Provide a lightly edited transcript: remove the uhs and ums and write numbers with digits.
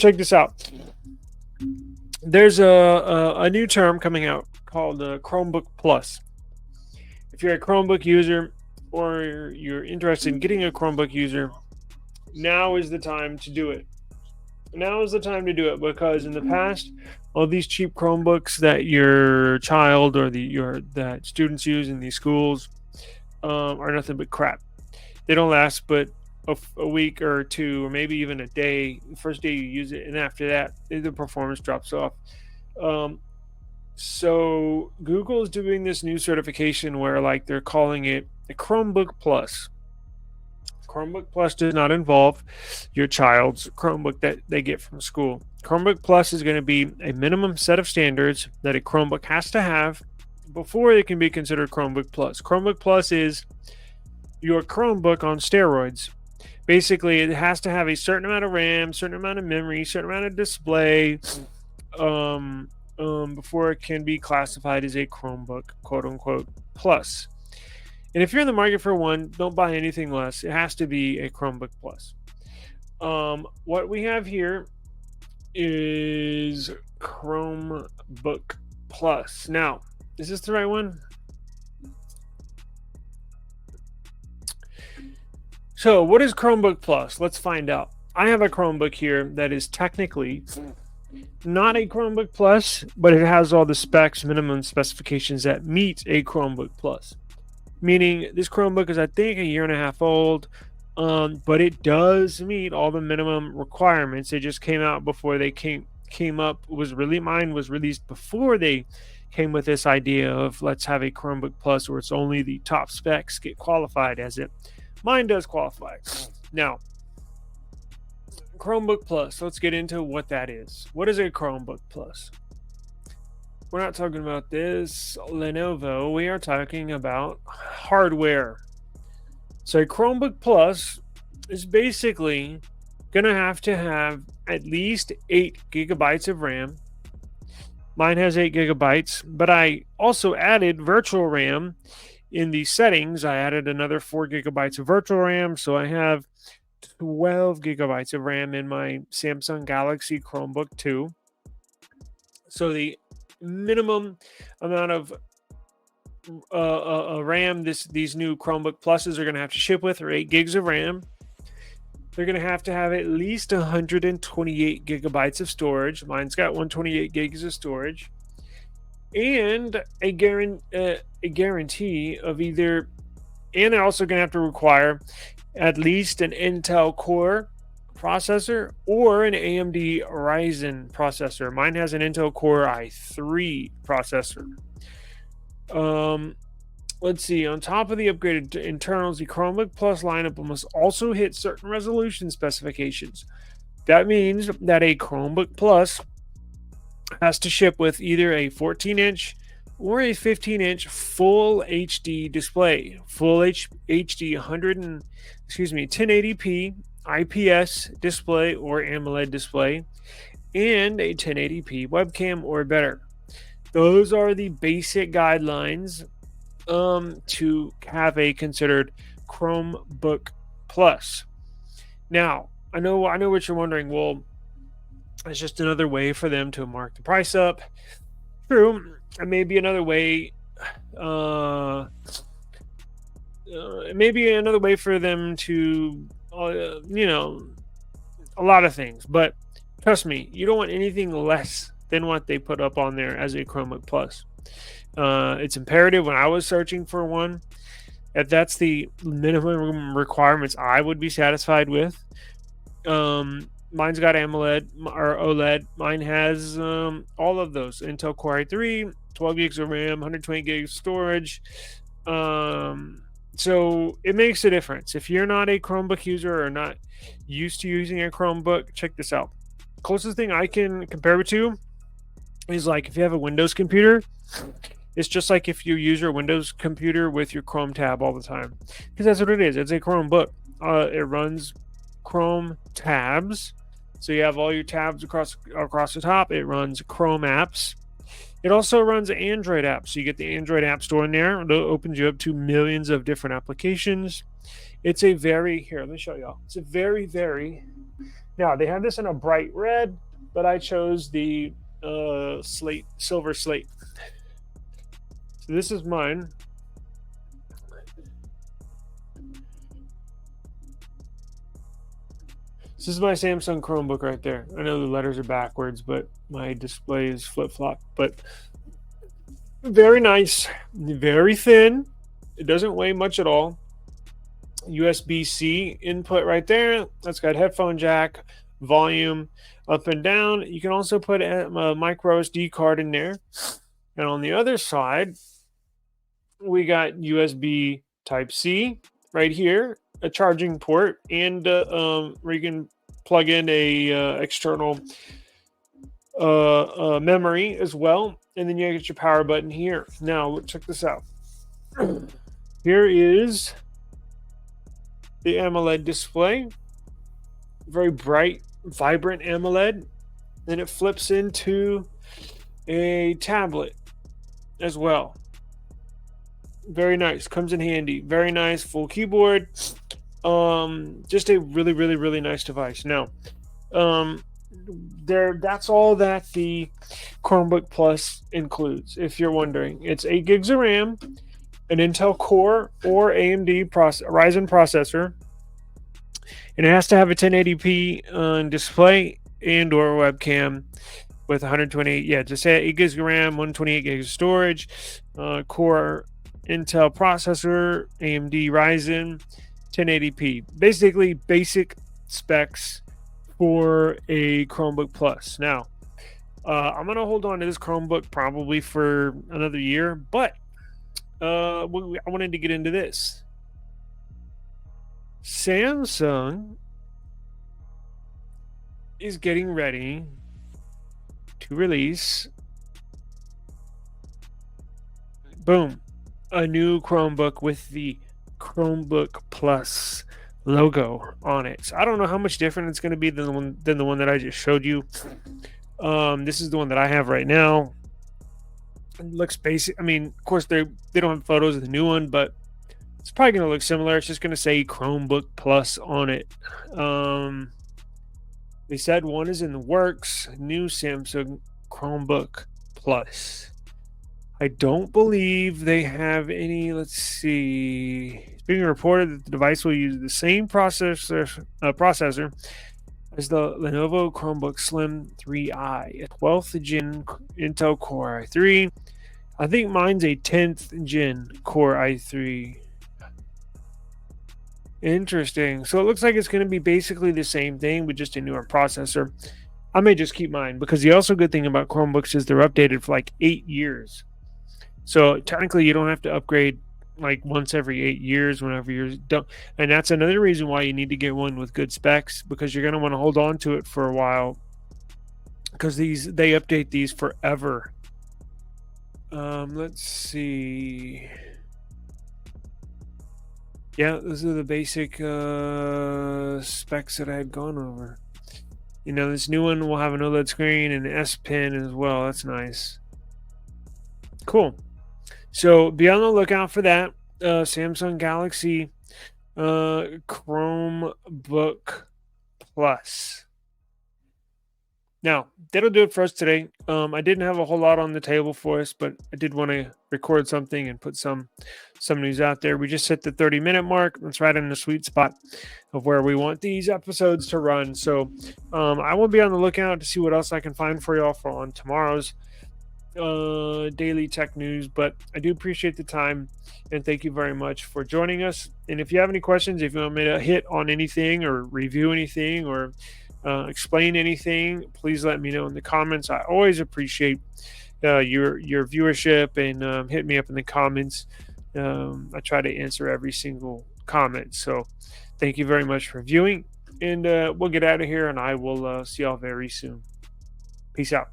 check this out. There's a new term coming out called Chromebook Plus. If you're a Chromebook user or you're interested in getting a Chromebook user, now is the time to do it. Now is the time to do it, because in the past, all these cheap Chromebooks that your child or that students use in these schools are nothing but crap. They don't last but a week or two, or maybe even a day. The first day you use it, and after that, the performance drops off. Um, so Google is doing this new certification where, like, they're calling it a Chromebook Plus. Chromebook Plus does not involve your child's Chromebook that they get from school. Chromebook Plus is going to be a minimum set of standards that a Chromebook has to have before it can be considered Chromebook Plus. Chromebook Plus is your Chromebook on steroids. Basically, it has to have a certain amount of RAM, certain amount of memory, certain amount of display, before it can be classified as a Chromebook, quote unquote, Plus. And if you're in the market for one, don't buy anything less. It has to be a Chromebook Plus. What we have here is Chromebook Plus. Now, is this the right one? So, what is Chromebook Plus? Let's find out. I have a Chromebook here that is technically not a Chromebook Plus, but it has all the specs, minimum specifications that meet a Chromebook Plus. Meaning this Chromebook is, I think, a year and a half old, but it does meet all the minimum requirements. It just came out before they came up. Mine was released before they came with this idea of let's have a Chromebook Plus where it's only the top specs get qualified as it. Mine does qualify. Now, Chromebook Plus, let's get into what that is. What is a Chromebook Plus? We're not talking about this Lenovo. We are talking about hardware. So a Chromebook Plus is basically going to have at least 8 gigabytes of RAM. Mine has 8 gigabytes, but I also added virtual RAM in the settings. I added another 4 gigabytes of virtual RAM, so I have 12 gigabytes of RAM in my Samsung Galaxy Chromebook 2. So the minimum amount of RAM these new Chromebook Pluses are going to have to ship with are 8 gigs of RAM. They're going to have at least 128 gigabytes of storage. Mine's got 128 gigs of storage, and a guarantee of either. And they're also going to have to require at least an Intel Core processor or an AMD Ryzen processor. Mine has an Intel Core i3 processor. Let's see. On top of the upgraded internals, the Chromebook Plus lineup must also hit certain resolution specifications. That means that a Chromebook Plus has to ship with either a 14-inch or a 15-inch full HD display, full HD 1080p IPS display or AMOLED display, and a 1080p webcam or better. Those are the basic guidelines to have a considered Chromebook Plus. Now, I know what you're wondering. Well, it's just another way for them to mark the price up. True, it may be another way. It may be another way for them to, a lot of things. But trust me, you don't want anything less than what they put up on there as a Chromebook Plus. It's imperative when I was searching for one, if that's the minimum requirements I would be satisfied with. Mine's got AMOLED or OLED. Mine has all of those. Intel Core i3, 12 gigs of RAM, 120 gigs storage. So it makes a difference. If you're not a Chromebook user or not used to using a Chromebook, check this out. Closest thing I can compare it to is like if you have a Windows computer, it's just like if you use your Windows computer with your Chrome tab all the time. Because that's what it is. It's a Chromebook. It runs Chrome tabs. So you have all your tabs across the top. It runs Chrome apps. It also runs Android apps. So you get the Android app store in there. It opens you up to millions of different applications. It's a very, here, let me show y'all. It's a very, very, Now they have this in a bright red, but I chose the silver slate. So this is mine. This is my Samsung Chromebook right there. I know the letters are backwards, but my display is flip-flop. But very nice, very thin. It doesn't weigh much at all. USB-C input right there. That's got headphone jack, volume up and down. You can also put a micro SD card in there. And on the other side, we got USB Type-C right here, a charging port, and where you can plug in a external memory as well. And then you get your power button here. Now, check this out. Here is the AMOLED display. Very bright, vibrant AMOLED. Then it flips into a tablet as well. Very nice. Comes in handy. Very nice. Full keyboard. Just a really, really, really nice device. Now, that's all that the Chromebook Plus includes. If you're wondering, it's 8 gigs of RAM, an Intel Core or AMD Ryzen processor, and it has to have a 1080p display and or webcam with 128. Yeah, just say 8 gigs of RAM, 128 gigs of storage, Core Intel processor, AMD Ryzen, 1080p. Basically, basic specs for a Chromebook Plus. Now, I'm gonna hold on to this Chromebook probably for another year, but I wanted to get into this. Samsung is getting ready to release, boom, a new Chromebook with the Chromebook Plus logo on it. So I don't know how much different it's going to be than the one that I just showed you. This is the one that I have right now. It looks basic. I mean, of course they don't have photos of the new one, but it's probably going to look similar. It's just going to say Chromebook Plus on it. They said one is in the works. New Samsung Chromebook Plus. I don't believe they have any. Let's see. It's being reported that the device will use the same processor as the Lenovo Chromebook Slim 3i, a 12th gen Intel Core i3. I think mine's a 10th gen Core i3. Interesting. So it looks like it's going to be basically the same thing with just a newer processor. I may just keep mine because the also good thing about Chromebooks is they're updated for like 8 years. So technically you don't have to upgrade like once every 8 years whenever you're done. And that's another reason why you need to get one with good specs, because you're going to want to hold on to it for a while, because they update these forever. Let's see. Yeah, those are the basic specs that I had gone over. You know, this new one will have an OLED screen and an S Pen as well. That's nice. Cool. So be on the lookout for that. Samsung Galaxy Chromebook Plus. Now, that'll do it for us today. I didn't have a whole lot on the table for us, but I did want to record something and put some news out there. We just hit the 30-minute mark. That's right in the sweet spot of where we want these episodes to run. So I will be on the lookout to see what else I can find for y'all on tomorrow's daily tech news. But I do appreciate the time, and thank you very much for joining us. And if you have any questions, if you want me to hit on anything or review anything or explain anything, please let me know in the comments. I always appreciate your viewership, and hit me up in the comments. I try to answer every single comment. So thank you very much for viewing, and we'll get out of here, and I will see y'all very soon. Peace out.